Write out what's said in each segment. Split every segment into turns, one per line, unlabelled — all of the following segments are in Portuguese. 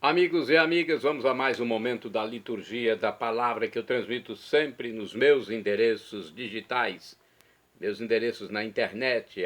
Amigos e amigas, vamos a mais um momento da liturgia da palavra que eu transmito sempre nos meus endereços digitais, meus endereços na internet,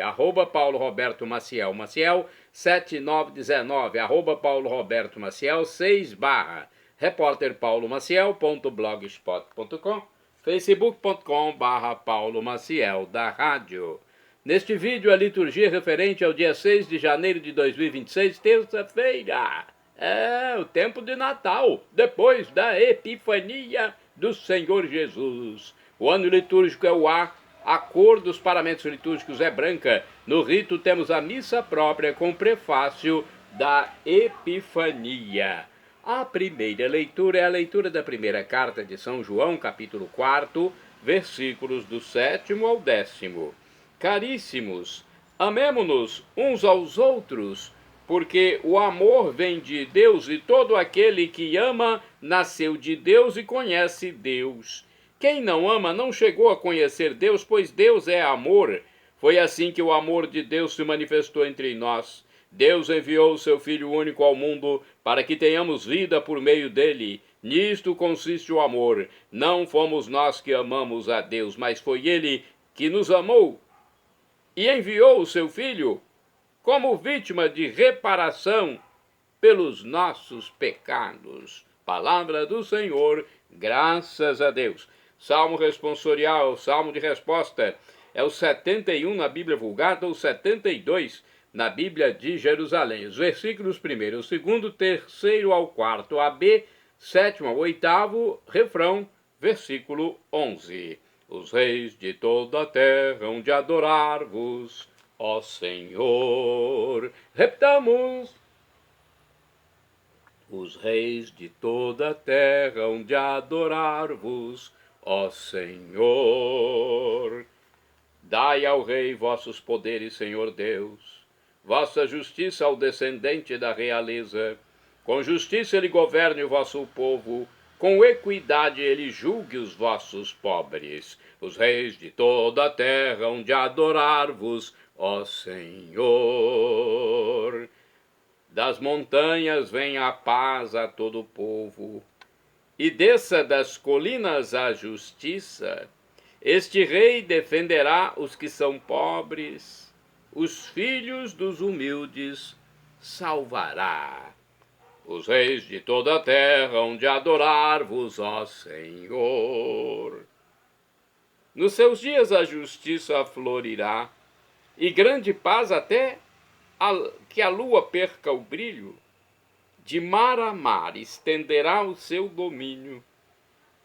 @PauloRobertoMaciel, Maciel 7919, @PauloRobertoMaciel 6 barra, repórterpaulomaciel.blogspot.com, facebook.com/paulomaciel da rádio. Neste vídeo, a liturgia referente ao dia 6 de janeiro de 2026, terça-feira. É o tempo de Natal, depois da Epifania do Senhor Jesus. O ano litúrgico é o A, a cor dos paramentos litúrgicos é branca. No rito temos a missa própria com prefácio da Epifania. A primeira leitura é a leitura da primeira carta de São João, capítulo 4, versículos do 7º ao 10º. Caríssimos, amemo-nos uns aos outros, porque o amor vem de Deus e todo aquele que ama nasceu de Deus e conhece Deus. Quem não ama não chegou a conhecer Deus, pois Deus é amor. Foi assim que o amor de Deus se manifestou entre nós. Deus enviou o seu Filho único ao mundo para que tenhamos vida por meio dele. Nisto consiste o amor. Não fomos nós que amamos a Deus, mas foi ele que nos amou e enviou o seu Filho como vítima de reparação pelos nossos pecados. Palavra do Senhor, graças a Deus. Salmo responsorial, salmo de resposta, é o 71 na Bíblia Vulgata ou 72 na Bíblia de Jerusalém. Os versículos 1º, 2º, 3º ao 4º, AB, 7º ao 8º, refrão, versículo 11. Os reis de toda a terra hão de adorar-vos, ó Senhor. Repetamos. Os reis de toda a terra hão de adorar-vos, ó Senhor. Dai ao rei vossos poderes, Senhor Deus, vossa justiça ao descendente da realeza. Com justiça ele governe o vosso povo, com equidade ele julgue os vossos pobres. Os reis de toda a terra hão de adorar-vos, ó Senhor. Das montanhas venha a paz a todo o povo, e desça das colinas a justiça. Este rei defenderá os que são pobres, os filhos dos humildes salvará. Os reis de toda a terra hão de adorar-vos, ó Senhor. Nos seus dias a justiça florirá, e grande paz até que a lua perca o brilho. De mar a mar estenderá o seu domínio,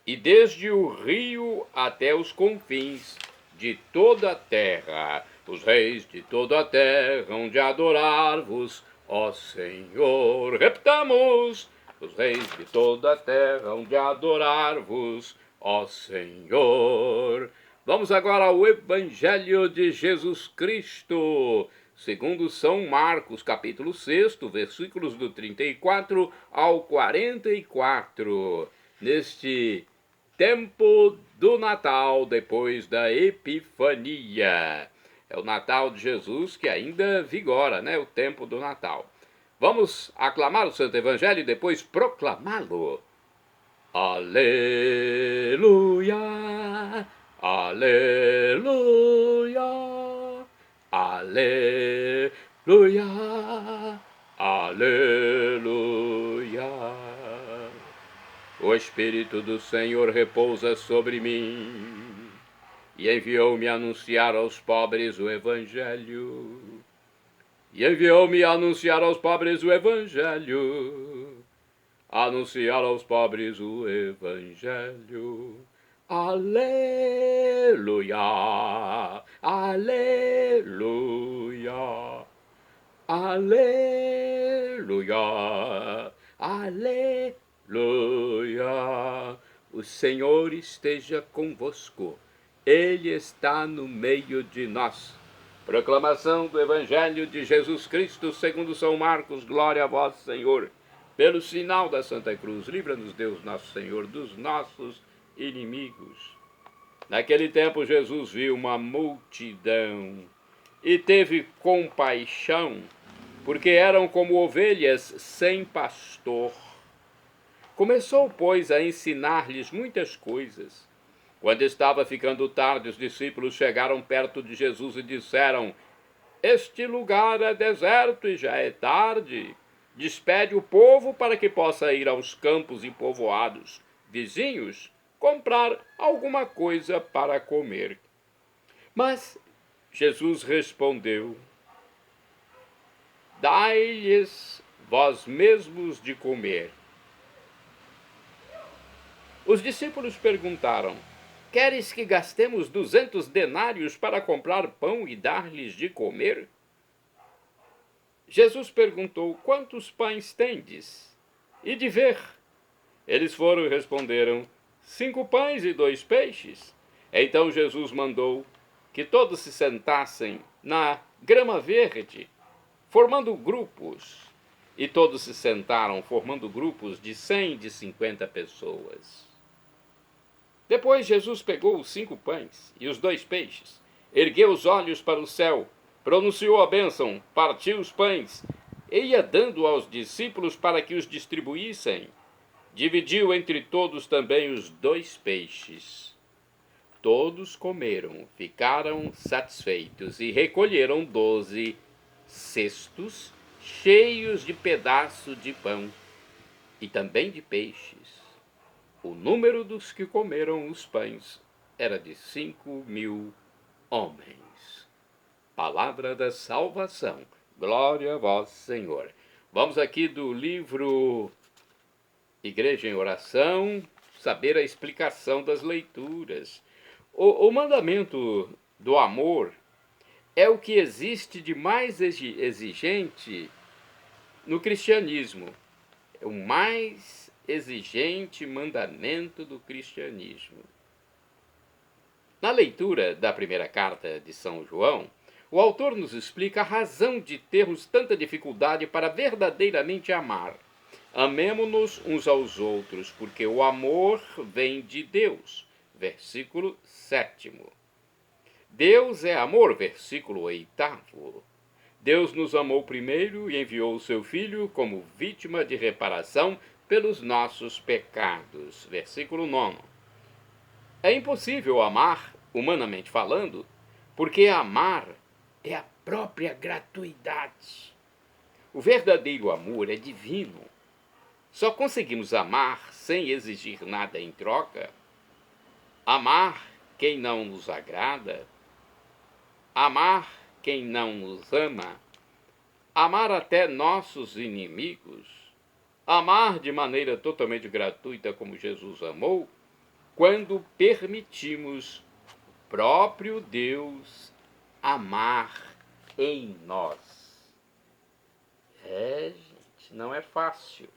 e desde o rio até os confins de toda a terra. Os reis de toda a terra hão de adorar-vos, ó Senhor. Repetamos. Os reis de toda a terra hão de adorar-vos, ó Senhor. Vamos agora ao Evangelho de Jesus Cristo, segundo São Marcos, capítulo 6, versículos do 34 ao 44. Neste tempo do Natal, depois da Epifania. É o Natal de Jesus que ainda vigora, né? O tempo do Natal. Vamos aclamar o Santo Evangelho e depois proclamá-lo. Aleluia, aleluia, aleluia, aleluia. O Espírito do Senhor repousa sobre mim e enviou-me a anunciar aos pobres o Evangelho. E enviou-me a anunciar aos pobres o Evangelho. Anunciar aos pobres o Evangelho. Aleluia, aleluia, aleluia, aleluia. O Senhor esteja convosco. Ele está no meio de nós. Proclamação do Evangelho de Jesus Cristo segundo São Marcos. Glória a vós, Senhor. Pelo sinal da Santa Cruz, livra-nos Deus nosso Senhor dos nossos inimigos. Naquele tempo Jesus viu uma multidão e teve compaixão porque eram como ovelhas sem pastor. Começou, pois, a ensinar-lhes muitas coisas. Quando estava ficando tarde, os discípulos chegaram perto de Jesus e disseram: Este lugar é deserto e já é tarde. Despede o povo para que possa ir aos campos e povoados vizinhos comprar alguma coisa para comer. Mas Jesus respondeu: Dai-lhes vós mesmos de comer. Os discípulos perguntaram: Queres que gastemos 200 denários para comprar pão e dar-lhes de comer? Jesus perguntou: Quantos pães tendes? E de ver. Eles foram e responderam: 5 pães e 2 peixes. Então Jesus mandou que todos se sentassem na grama verde, formando grupos. E todos se sentaram, formando grupos de 100, de 50 pessoas. Depois Jesus pegou os 5 pães e os 2 peixes, ergueu os olhos para o céu, pronunciou a bênção, partiu os pães e ia dando aos discípulos para que os distribuíssem. Dividiu entre todos também os 2 peixes. Todos comeram, ficaram satisfeitos e recolheram 12 cestos cheios de pedaços de pão e também de peixes. O número dos que comeram os pães era de 5.000 homens. Palavra da salvação. Glória a vós, Senhor. Vamos aqui do livro Igreja em Oração, saber a explicação das leituras. O mandamento do amor é o que existe de mais exigente no cristianismo. É o mais exigente mandamento do cristianismo. Na leitura da primeira carta de São João, o autor nos explica a razão de termos tanta dificuldade para verdadeiramente amar. Amemo-nos uns aos outros, porque o amor vem de Deus. Versículo 7. Deus é amor, versículo 8. Deus nos amou primeiro e enviou o seu Filho como vítima de reparação pelos nossos pecados. Versículo 9. É impossível amar, humanamente falando, porque amar é a própria gratuidade. O verdadeiro amor é divino. Só conseguimos amar sem exigir nada em troca. Amar quem não nos agrada. Amar quem não nos ama. Amar até nossos inimigos. Amar de maneira totalmente gratuita como Jesus amou, quando permitimos o próprio Deus amar em nós. Gente, não é fácil.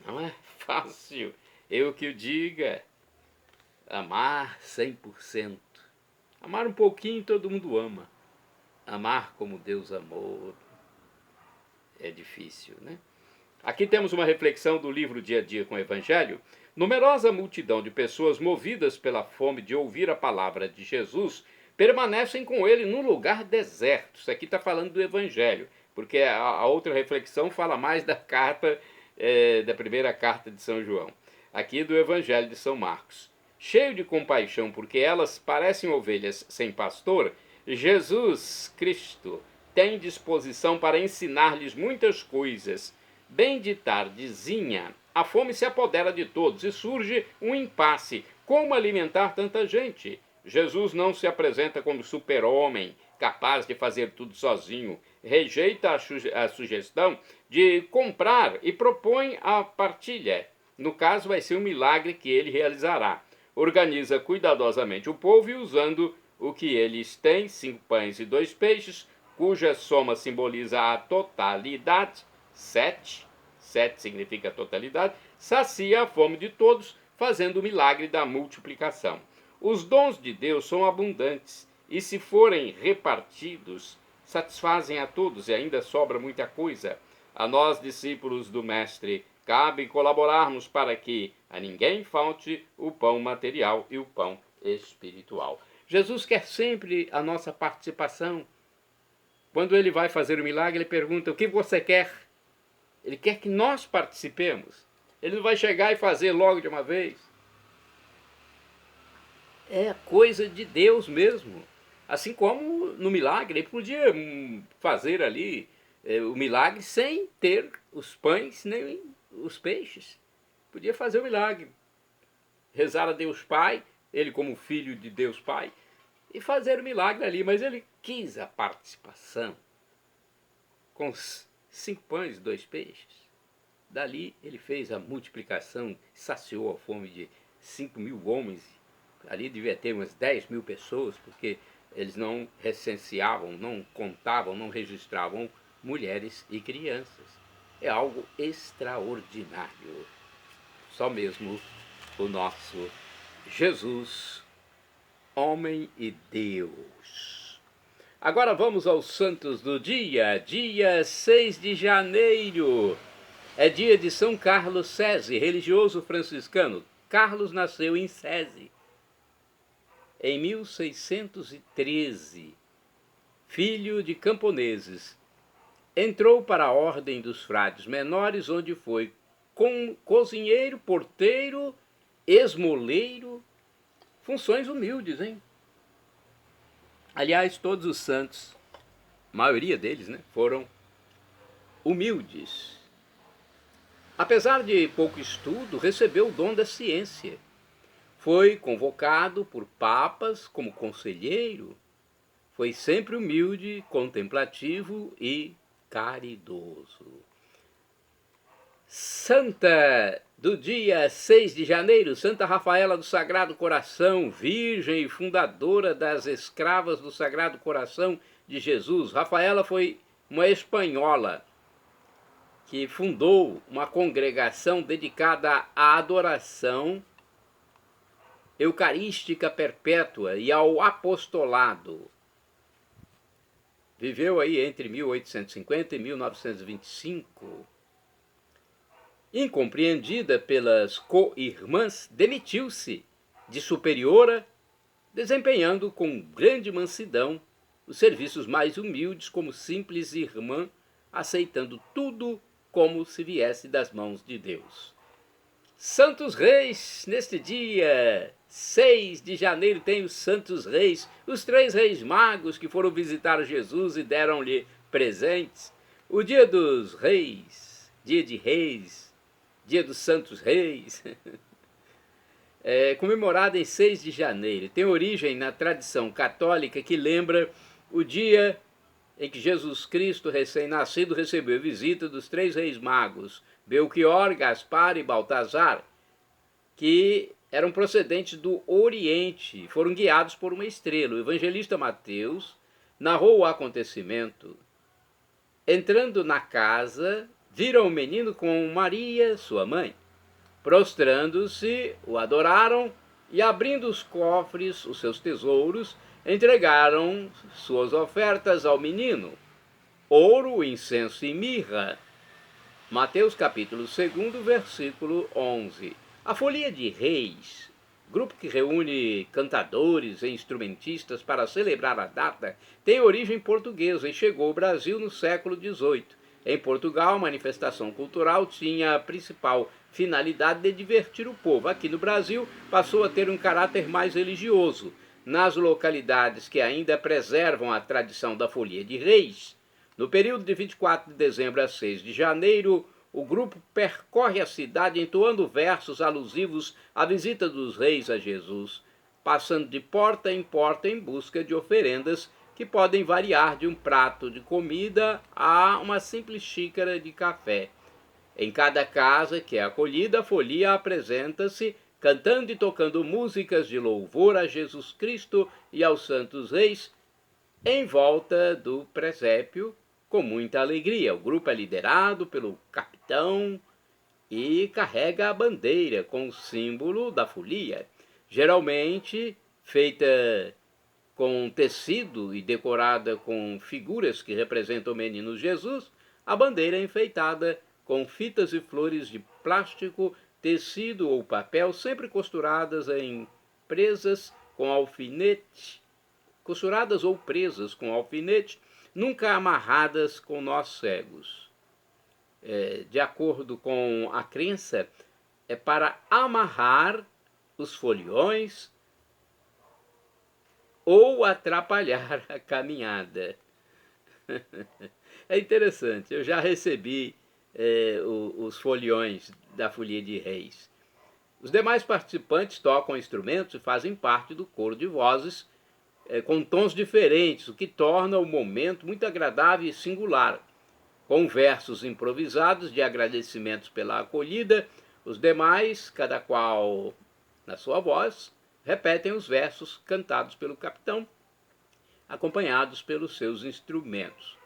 Não é fácil. Eu que o diga. Amar 100%. Amar um pouquinho todo mundo ama. Amar como Deus amou é difícil, né? Aqui temos uma reflexão do livro Dia a Dia com o Evangelho. Numerosa multidão de pessoas movidas pela fome de ouvir a palavra de Jesus permanecem com ele num lugar deserto. Isso aqui está falando do Evangelho, porque a outra reflexão fala mais da carta, da primeira carta de São João. Aqui do Evangelho de São Marcos. Cheio de compaixão, porque elas parecem ovelhas sem pastor, Jesus Cristo tem disposição para ensinar-lhes muitas coisas. Bem de tardezinha, a fome se apodera de todos e surge um impasse. Como alimentar tanta gente? Jesus não se apresenta como super-homem, capaz de fazer tudo sozinho. Rejeita a sugestão de comprar e propõe a partilha. No caso, vai ser um milagre que ele realizará. Organiza cuidadosamente o povo e, usando o que eles têm, 5 pães e 2 peixes, cuja soma simboliza a totalidade, 7 significa totalidade, sacia a fome de todos, fazendo o milagre da multiplicação. Os dons de Deus são abundantes e, se forem repartidos, satisfazem a todos e ainda sobra muita coisa. A nós, discípulos do Mestre, cabe colaborarmos para que a ninguém falte o pão material e o pão espiritual. Jesus quer sempre a nossa participação, Quando ele vai fazer o milagre, ele pergunta: o que você quer? Ele quer que nós participemos. Ele não vai chegar e fazer logo de uma vez. É coisa de Deus mesmo. Assim como no milagre, ele podia fazer ali o milagre sem ter os pães nem os peixes. Podia fazer o milagre, rezar a Deus Pai, ele como filho de Deus Pai, e fazer o milagre ali, mas ele quis a participação com 5 pães e 2 peixes. Dali ele fez a multiplicação, saciou a fome de 5.000 homens. Ali devia ter umas 10.000 pessoas, porque eles não recenseavam, não contavam, não registravam mulheres e crianças. É algo extraordinário. Só mesmo o nosso Jesus, homem e Deus. Agora vamos aos santos do dia. Dia 6 de janeiro. É dia de São Carlos Cesi, religioso franciscano. Carlos nasceu em Cesi em 1613, filho de camponeses. Entrou para a ordem dos frades menores, onde foi cozinheiro, porteiro, esmoleiro, funções humildes, hein? Aliás, todos os santos, a maioria deles, né, foram humildes. Apesar de pouco estudo, recebeu o dom da ciência. Foi convocado por papas como conselheiro. Foi sempre humilde, contemplativo e caridoso. Santa do dia 6 de janeiro, Santa Rafaela do Sagrado Coração, virgem e fundadora das escravas do Sagrado Coração de Jesus. Rafaela foi uma espanhola que fundou uma congregação dedicada à adoração eucarística perpétua e ao apostolado. Viveu aí entre 1850 e 1925. Incompreendida pelas co-irmãs, demitiu-se de superiora, desempenhando com grande mansidão os serviços mais humildes como simples irmã, aceitando tudo como se viesse das mãos de Deus. Santos Reis, neste dia 6 de janeiro, tem os Santos Reis, os 3 reis magos que foram visitar Jesus e deram-lhe presentes. O dia dos reis, dia de reis, dia dos Santos Reis, é comemorado em 6 de janeiro. Tem origem na tradição católica que lembra o dia em que Jesus Cristo, recém-nascido, recebeu a visita dos 3 reis magos, Belchior, Gaspar e Baltazar, que eram procedentes do Oriente, foram guiados por uma estrela. O evangelista Mateus narrou o acontecimento. Entrando na casa, viram o menino com Maria, sua mãe. Prostrando-se, o adoraram e, abrindo os cofres, os seus tesouros, entregaram suas ofertas ao menino: ouro, incenso e mirra. Mateus capítulo 2, versículo 11. A Folia de Reis, grupo que reúne cantadores e instrumentistas para celebrar a data, tem origem portuguesa e chegou ao Brasil no século XVIII. Em Portugal, a manifestação cultural tinha a principal finalidade de divertir o povo. Aqui no Brasil, passou a ter um caráter mais religioso. Nas localidades que ainda preservam a tradição da Folia de Reis, no período de 24 de dezembro a 6 de janeiro, o grupo percorre a cidade entoando versos alusivos à visita dos reis a Jesus, passando de porta em busca de oferendas que podem variar de um prato de comida a uma simples xícara de café. Em cada casa que é acolhida, a folia apresenta-se cantando e tocando músicas de louvor a Jesus Cristo e aos santos reis, em volta do presépio, com muita alegria. O grupo é liderado pelo capitão e carrega a bandeira com o símbolo da folia, geralmente feita com tecido e decorada com figuras que representam o menino Jesus. A bandeira é enfeitada com fitas e flores de plástico, tecido ou papel, sempre costuradas ou presas com alfinete, nunca amarradas com nós cegos. De acordo com a crença, é para amarrar os foliões ou atrapalhar a caminhada. É interessante, eu já recebi os foliões da Folia de Reis. Os demais participantes tocam instrumentos e fazem parte do coro de vozes com tons diferentes, o que torna o momento muito agradável e singular. Com versos improvisados de agradecimentos pela acolhida, os demais, cada qual na sua voz, repetem os versos cantados pelo capitão, acompanhados pelos seus instrumentos.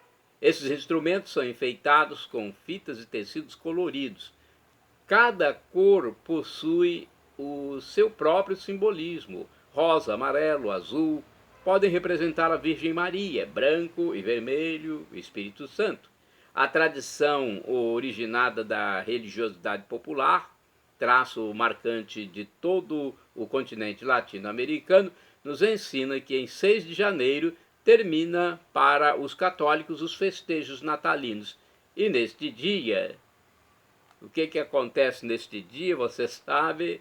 Esses instrumentos são enfeitados com fitas e tecidos coloridos. Cada cor possui o seu próprio simbolismo. Rosa, amarelo, azul podem representar a Virgem Maria, branco e vermelho, o Espírito Santo. A tradição originada da religiosidade popular, traço marcante de todo o continente latino-americano, nos ensina que em 6 de janeiro termina para os católicos os festejos natalinos. E neste dia, o que acontece neste dia, você sabe,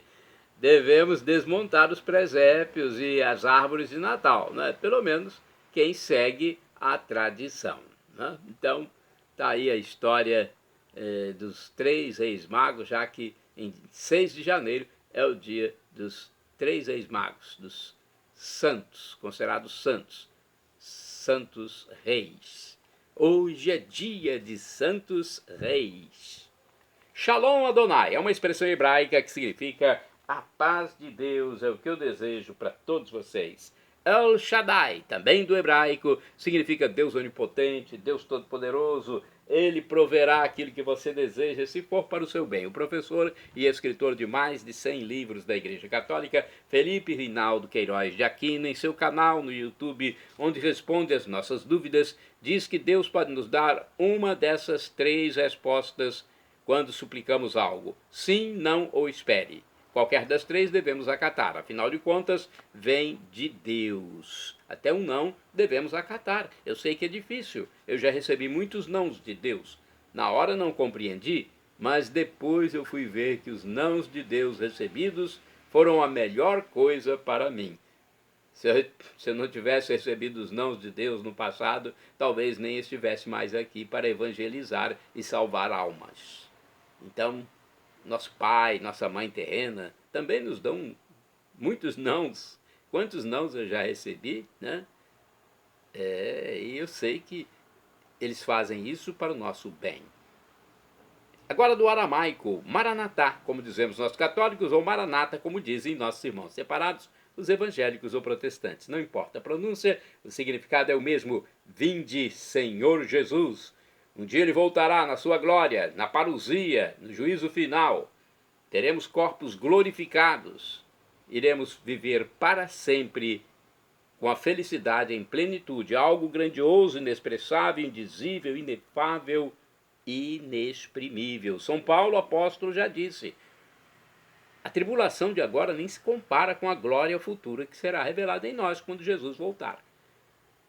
devemos desmontar os presépios e as árvores de Natal, né? Pelo menos quem segue a tradição, né? Então, está aí a história dos 3 reis magos, já que em 6 de janeiro é o dia dos 3 reis magos, dos santos, considerados santos reis. Hoje é dia de santos reis. Shalom Adonai é uma expressão hebraica que significa a paz de Deus, é o que eu desejo para todos vocês. El Shaddai, também do hebraico, significa Deus onipotente, Deus todo-poderoso. Ele proverá aquilo que você deseja, se for para o seu bem. O professor e escritor de mais de 100 livros da Igreja Católica, Felipe Rinaldo Queiroz de Aquino, em seu canal no YouTube, onde responde às nossas dúvidas, diz que Deus pode nos dar uma dessas 3 respostas quando suplicamos algo: sim, não ou espere. Qualquer das 3 devemos acatar, afinal de contas, vem de Deus. Até um não devemos acatar. Eu sei que é difícil, eu já recebi muitos nãos de Deus. Na hora não compreendi, mas depois eu fui ver que os nãos de Deus recebidos foram a melhor coisa para mim. Se eu não tivesse recebido os nãos de Deus no passado, talvez nem estivesse mais aqui para evangelizar e salvar almas. Então, nosso pai, nossa mãe terrena, também nos dão muitos nãos. Quantos nãos eu já recebi, né? E eu sei que eles fazem isso para o nosso bem. Agora do aramaico, Maranatá, como dizemos nós católicos, ou Maranata, como dizem nossos irmãos separados, os evangélicos ou protestantes. Não importa a pronúncia, o significado é o mesmo: vinde, Senhor Jesus. Um dia ele voltará na sua glória, na parousia, no juízo final. Teremos corpos glorificados. Iremos viver para sempre com a felicidade em plenitude, algo grandioso, inexpressável, indizível, inefável e inexprimível. São Paulo, apóstolo, já disse: a tribulação de agora nem se compara com a glória futura que será revelada em nós quando Jesus voltar.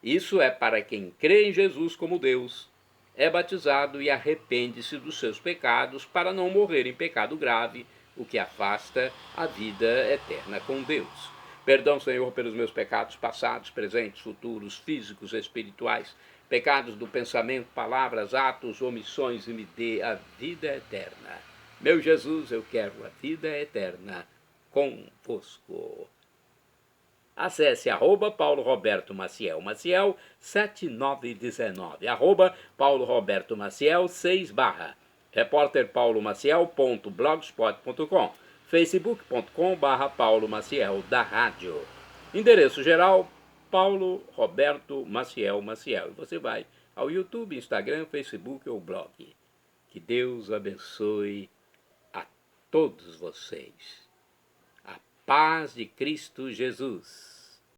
Isso é para quem crê em Jesus como Deus, é batizado e arrepende-se dos seus pecados para não morrer em pecado grave, o que afasta a vida eterna com Deus. Perdão, Senhor, pelos meus pecados passados, presentes, futuros, físicos, espirituais, pecados do pensamento, palavras, atos, omissões, e me dê a vida eterna. Meu Jesus, eu quero a vida eterna convosco. Acesse @Paulo Roberto Maciel, Maciel 7919, @Paulo Roberto Maciel 6 /, repórterpaulomaciel.blogspot.com, facebook.com/Paulo Maciel da rádio. Endereço geral, Paulo Roberto Maciel Maciel. E você vai ao YouTube, Instagram, Facebook ou blog. Que Deus abençoe a todos vocês. A paz de Cristo Jesus.